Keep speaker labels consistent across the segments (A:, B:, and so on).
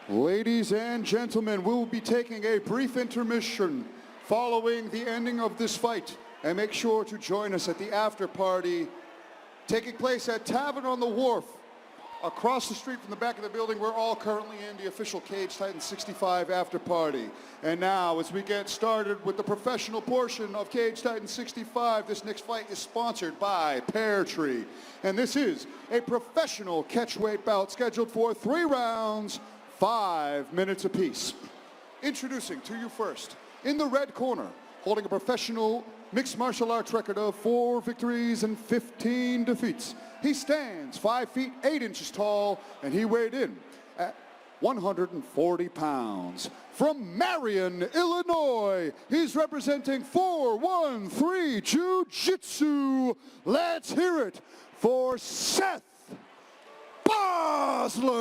A: Ladies and gentlemen, we will be taking a brief intermission following the ending of this fight. And make sure to join us at the after party taking place at Tavern on the Wharf, across the street from the back of the building. We're all currently in the official Cage Titan 65 after party. And now, as we get started with the professional portion of Cage Titan 65, this next fight is sponsored by Pear Tree. And this is a professional catchweight bout scheduled for 3 rounds, 5 minutes apiece. Introducing to you first, in the red corner, holding a professional mixed martial arts record of 4 victories and 15 defeats. He stands 5 feet 8 inches tall, and he weighed in at 140 pounds. From Marion, Illinois, he's representing 413 Jiu-Jitsu. Let's hear it for Seth Basler.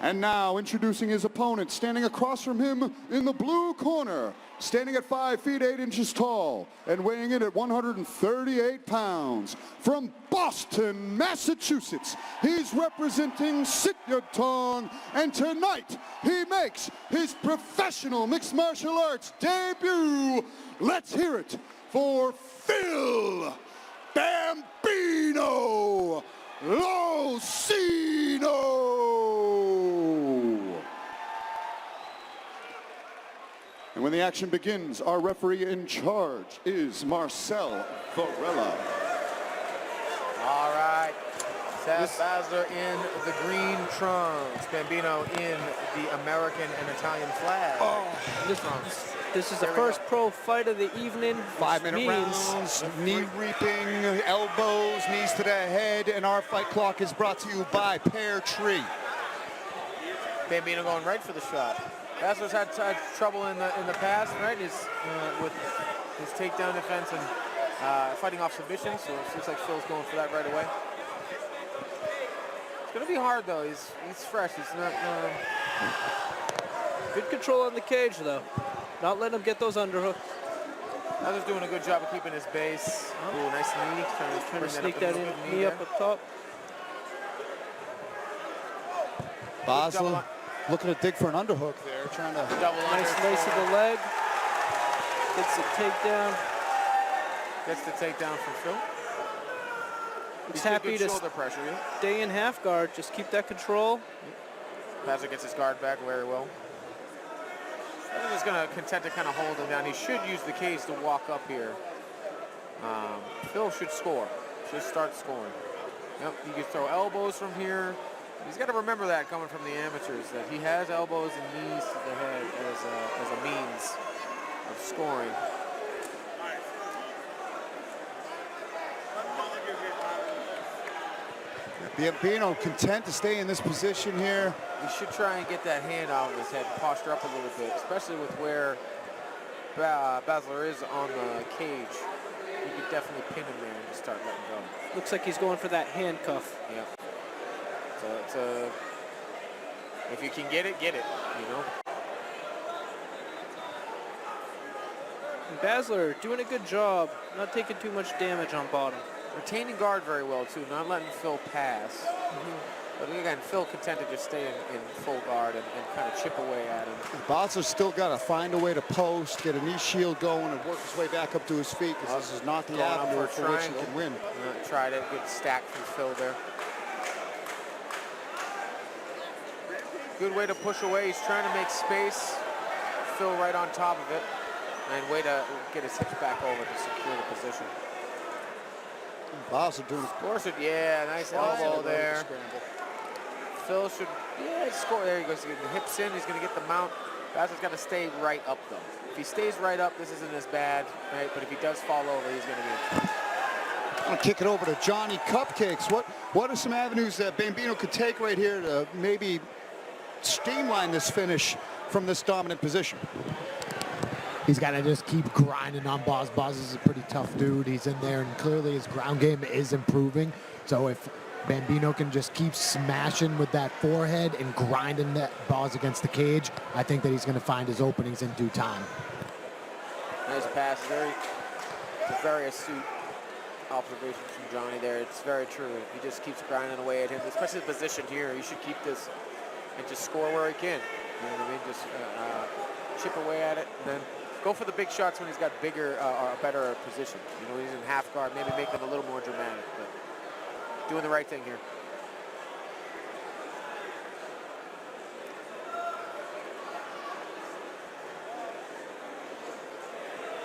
A: And now, introducing his opponent, standing across from him in the blue corner, standing at 5 feet 8 inches tall and weighing in at 138 pounds. From Boston, Massachusetts, he's representing Sityodtong, and tonight he makes his professional mixed martial arts debut. Let's hear it for Phil Bambino LoCigno. And when the action begins, our referee in charge is Marcel Varela.
B: All right, Seth Basler in the green trunks, Bambino in the American and Italian flag.
C: Oh, this is the first pro fight of the evening.
A: 5-minute rounds, knee reaping, elbows, knees to the head, and our fight clock is brought to you by Pear Tree.
B: Bambino going right for the shot. Basler's had trouble in the past, right? With his takedown defense and fighting off submission, so it looks like Phil's going for that right away. It's gonna be hard though. He's fresh. He's not.
C: Good control on the cage though. Not letting him get those underhooks.
B: Basler's doing a good job of keeping his base. Ooh, nice knee.
C: Trying to sneak that knee up top.
A: Basler looking to dig for an underhook there, trying to
C: nice lace of the leg. Gets the takedown.
B: Gets the takedown from Phil.
C: He's happy to
B: shoulder pressure, yeah.
C: Stay in half guard. Just keep that control.
B: Basler gets his guard back very well. I think he's going to content to kind of hold him down. He should use the cage to walk up here. Phil should score. Should start scoring. Yep, he can throw elbows from here. He's got to remember that coming from the amateurs, that he has elbows and knees to the head as a means of scoring.
A: Bambino content to stay in this position here.
B: He should try and get that hand out of his head, posture up a little bit, especially with where Basler is on the cage. You could definitely pin him there and just start letting go.
C: Looks like he's going for that handcuff.
B: Yeah. So if you can get it, you know.
C: And Basler doing a good job, not taking too much damage on bottom.
B: Retaining guard very well too, not letting Phil pass. But again, Phil content to just stay in full guard and kind of chip away at him.
A: Basler's still got to find a way to post, get a knee shield going, and work his way back up to his feet, because this is not the avenue for which he can win.
B: Tried it, good stack from Phil there. Good way to push away. He's trying to make space. Phil right on top of it. And way to get his hips back over to secure the position.
A: Basler doing it.
B: Yeah, nice elbow there. Phil should, score. There he goes. He gets the hips in. He's going to get the mount. Basler's got to stay right up, though. If he stays right up, this isn't as bad, right? But if he does fall over, he's going to be.
A: I'm going to kick it over to Johnny Cupcakes. What are some avenues that Bambino could take right here to maybe streamline this finish from this dominant position?
D: He's got to just keep grinding on Boz. Boz is a pretty tough dude. He's in there, and clearly his ground game is improving. So if Bambino can just keep smashing with that forehead and grinding that Boz against the cage, I think that he's going to find his openings in due time.
B: Nice pass, very astute. observations from Johnny there. It's very true. He just keeps grinding away at him, especially positioned here. He should keep this and just score where he can. You know what I mean? Just chip away at it, and then go for the big shots when he's got bigger or better position. You know, he's in half guard, maybe make them a little more dramatic, but doing the right thing here.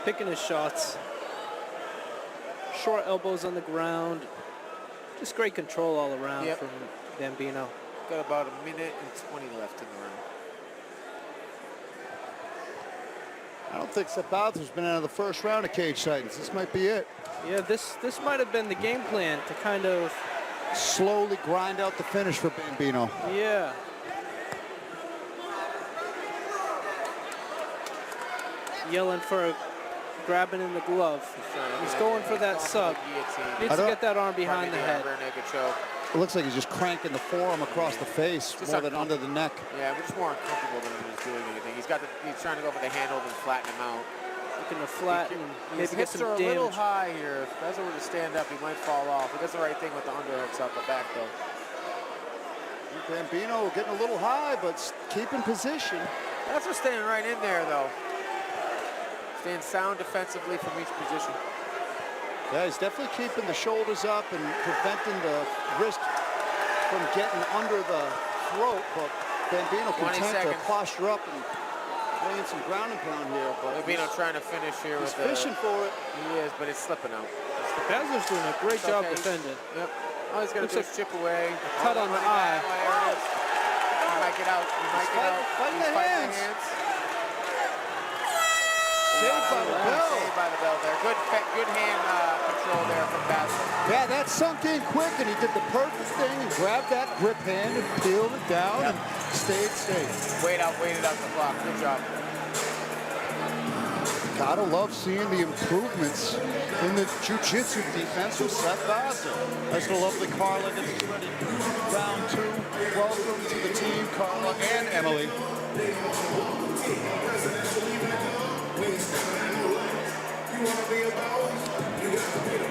C: Picking his shots. Short elbows on the ground. Just great control all around from Bambino.
B: Got about a minute and 20 left in the round.
A: I don't think Seth Basler's been out of the first round of Cage Titans. This might be it.
C: Yeah, this might have been the game plan to kind of
A: slowly grind out the finish for Bambino.
C: Yeah. Yelling for grabbing in the glove. He's going for that sub. Needs to get that arm behind the head.
A: It looks like he's just cranking the forearm across the face more than under the neck.
B: Yeah, but it's more uncomfortable than he's doing anything. He's trying to go for the handle and flatten him out.
C: Looking to flatten,
B: His
C: maybe get
B: hips
C: some
B: are a
C: damage.
B: little high here. If Basler were to stand up, he might fall off. He does the right thing with the underhooks out the back, though.
A: Bambino getting a little high, but keeping position.
B: Basler staying right in there, though. Staying sound defensively from each position.
A: Yeah, he's definitely keeping the shoulders up and preventing the wrist from getting under the throat, but Bambino content to posture up and laying some ground and pound here. But
B: Bambino trying to finish here with
A: fishing for it.
B: He is, but it's slipping out.
C: Basler's doing a great job defending.
B: Yep. All he's going to do is chip away.
C: Cut on the eye.
B: There it is. He might get out. He might get out.
A: Fighting the hands. Saved by the bell.
B: Saved by the bell there. Good hand control there from Basler.
A: Yeah, that sunk in quick, and he did the perfect thing and grabbed that grip hand and peeled it down and stayed safe.
B: Waited out the clock. Good job.
A: Gotta love seeing the improvements in the jiu-jitsu defense with Seth Basler. That's the lovely Carla gets us ready for round 2. Welcome to the team, Carla and Emily.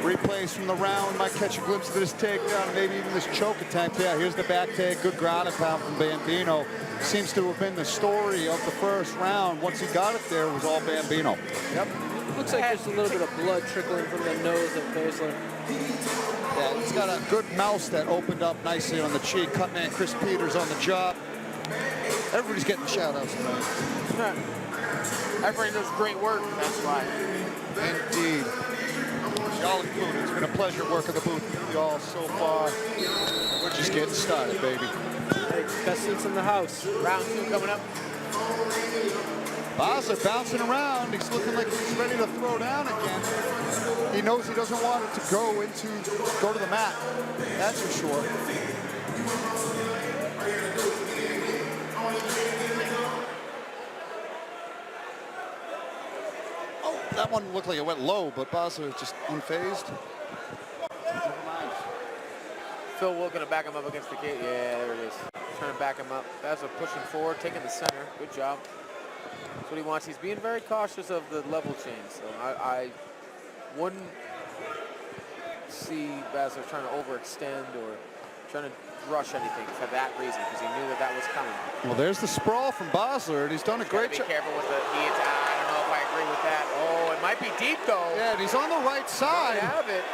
A: Replays from the round might catch a glimpse of this takedown and maybe even this choke attempt. Yeah, here's the back take. Good ground and pound from Bambino. Seems to have been the story of the first round. Once he got it there, it was all Bambino.
C: Yep. Looks like there's a little bit of blood trickling from the nose of Basler.
A: Yeah, he's got a good mouse that opened up nicely on the cheek. Cutman Chris Peters on the job. Everybody's getting shout-outs tonight.
B: Everybody does great work, that's why.
A: Indeed. Y'all included. It's been a pleasure working the booth with y'all so far. We're just getting started, baby.
C: Hey, best seats in the house.
B: Round 2 coming up.
A: Basler bouncing around. He's looking like he's ready to throw down again. He knows he doesn't want it to go to the mat. That's for sure. Oh, that one looked like it went low, but Basler is just unfazed. Never mind.
B: Phil Will going to back him up against the gate. Yeah, there it is. Trying to back him up. Basler pushing forward, taking the center. Good job. That's what he wants. He's being very cautious of the level change. So I wouldn't see Basler trying to overextend or trying to rush anything for that reason, because he knew that was coming.
A: Well, there's the sprawl from Basler, and he's done a great job.
B: Be careful with the I don't know if I agree with that. Oh, it might be deep, though.
A: Yeah, and he's on the right side.
B: Have it.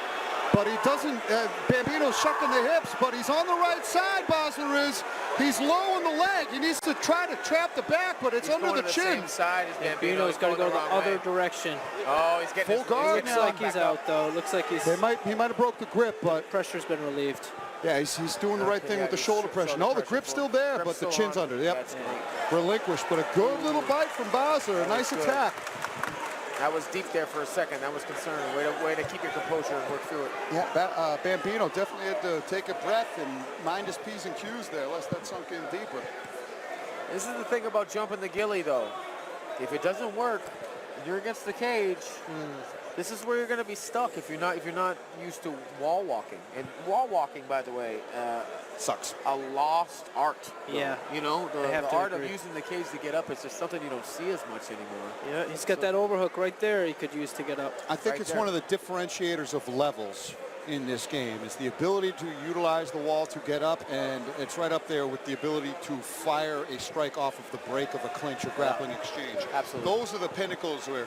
A: But he doesn't, Bambino's shucking the hips, but he's on the right side, Basler is. He's low on the leg. He needs to try to trap the back, but it's under the chin.
B: Same side as
C: Bambino's got to go the other direction.
B: Oh, he's getting
A: full guard
C: now. Looks like he's out, though. Looks like he's...
A: He might have broke the grip, but...
C: Pressure's been relieved.
A: Yeah, he's doing the right thing with the shoulder pressure. No, the grip's still there, but the chin's under. Yep. Relinquished, but a good little bite from Basler. A nice attack.
B: That was deep there for a second. That was concerning. Way to keep your composure and work through it.
A: Yeah, Bambino definitely had to take a breath and mind his P's and Q's there, lest that sunk in deeper.
B: This is the thing about jumping the gilly, though. If it doesn't work, You're against the cage. This is where you're going to be stuck if you're not used to wall walking. And wall walking, by the way,
A: Sucks.
B: a lost art.
C: Yeah.
B: You know,
C: I have
B: the
C: to
B: art
C: agree.
B: of using the cage to get up is just something you don't see as much anymore.
C: Yeah, he's got that overhook right there he could use to get up.
E: I think
B: Right
E: it's
B: there.
E: one of the differentiators of levels in this game is the ability to utilize the wall to get up, and it's right up there with the ability to fire a strike off of the break of a clinch or grappling exchange.
B: Absolutely.
E: Those are the pinnacles where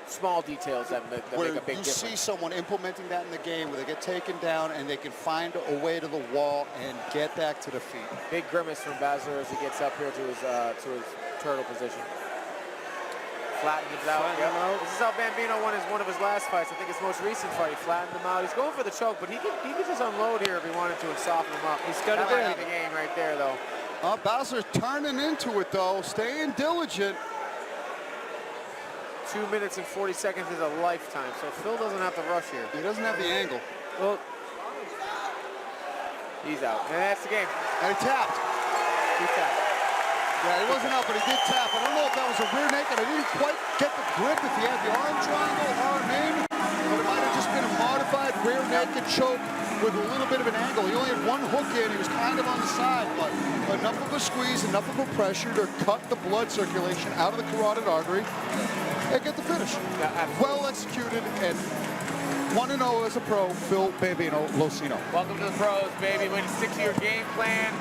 B: Small details that make a big
E: you
B: difference.
E: see someone implementing that in the game where they get taken down and they can find a way to the wall and get back to the feet.
B: Big grimace from Basler as he gets up here to his turtle position. Flattened him out.
C: Flattened him out.
B: This is how Bambino won one of his last fights. I think his most recent fight. He flattened him out. He's going for the choke, but he could just unload here if he wanted to and soften him up.
C: He's got it
B: That might
C: in.
B: be the game right there, though.
E: Basler turning into it, though, staying diligent.
B: 2 minutes and 40 seconds is a lifetime, so Phil doesn't have to rush here.
E: He doesn't have the angle.
C: Well,
B: He's out, and that's the game.
E: And he tapped.
B: He tapped.
E: Yeah, he wasn't up, but he did tap. I don't know if that was a rear naked. I didn't quite get the grip if he had the arm triangle, arm in, but it might have just been a modified rear naked choke with a little bit of an angle. He only had one hook in. He was kind of on the side, but enough of a squeeze, enough of a pressure to cut the blood circulation out of the carotid artery and get the finish.
B: Yeah, absolutely.
E: Well executed and 1-0 as a pro, Phil Bambino, LoCigno.
B: Welcome to the pros, baby. Way to stick to your game plan,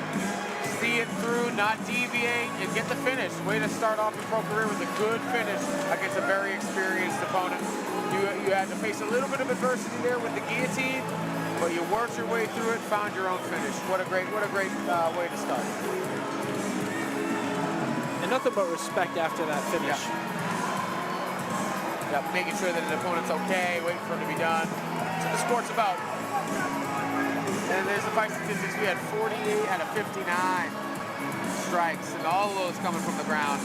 B: see it through, not deviate, and get the finish. Way to start off your pro career with a good finish against a very experienced opponent. You had to face a little bit of adversity there with the guillotine, but you worked your way through it, found your own finish. What a great way to start.
C: and nothing but respect after that finish.
B: Yeah, making sure that an opponent's okay, waiting for him to be done. That's what the sport's about. And there's the fight statistics. We had 48 out of 59 strikes, and all of those coming from the ground.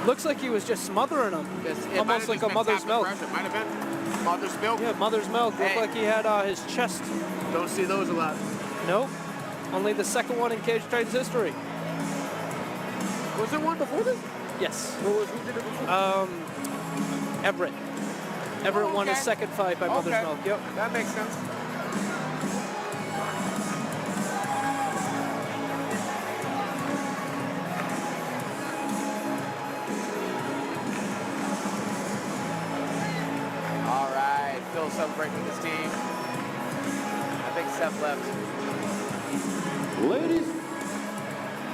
C: Looks like he was just smothering him.
B: It
C: Almost like a mother's milk.
B: It might have been mother's milk.
C: Yeah, mother's milk. Looked
B: Hey.
C: like he had his chest.
B: Don't see those a lot.
C: Nope. Only the second one in Cage Train's history.
B: Was there one before this?
C: Yes.
B: Who did it before?
C: Everett. Everett won his
B: Okay.
C: second fight by mother's
B: Okay.
C: milk. Yep.
B: That makes sense. All right, Phil celebrating with his team. I think Seth left.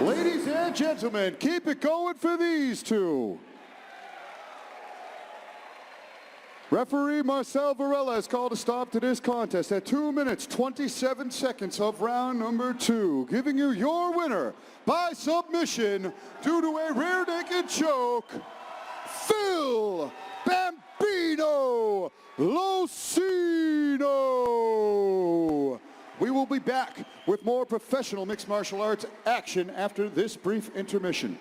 A: Ladies and gentlemen, keep it going for these two. Referee Marcel Varela has called a stop to this contest at 2 minutes, 27 seconds of round number 2, giving you your winner by submission due to a rear naked choke, Phil Bambino LoCigno. We will be back with more professional mixed martial arts action after this brief intermission.